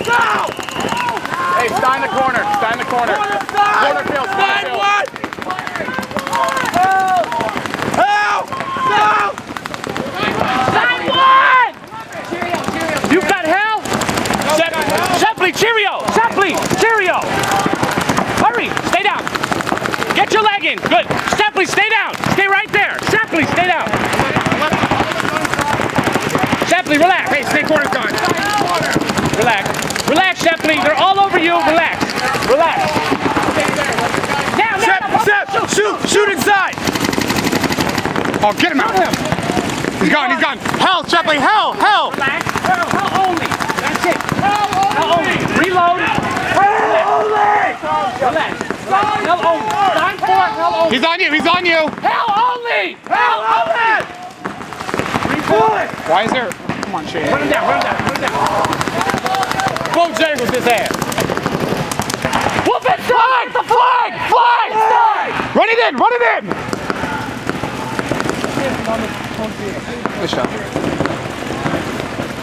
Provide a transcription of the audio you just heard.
Hey, stay in the corner. Stay in the corner. Corner field. Corner field. You got hell? Shepley, Cheerio! Shepley, Cheerio! Hurry, stay down. Get your leg in. Good. Shepley, stay down. Stay right there. Shepley, stay down. Shepley, relax. Hey, stay corner guard. Relax. Relax, Shepley. They're all over you. Relax. Relax. Now, Shep, shoot inside. Oh, get him out. He's gone. Hell, Shepley, hell. relax. Hell only. That's it. Hell only. Reload. Relax. Hell only. Sign for hell only. He's on you. Hell only. Hell only. Why is there? Come on, Shane. Run him down. Bojangles his ass. Whoop it, flag! The flag! Run it in. Good shot.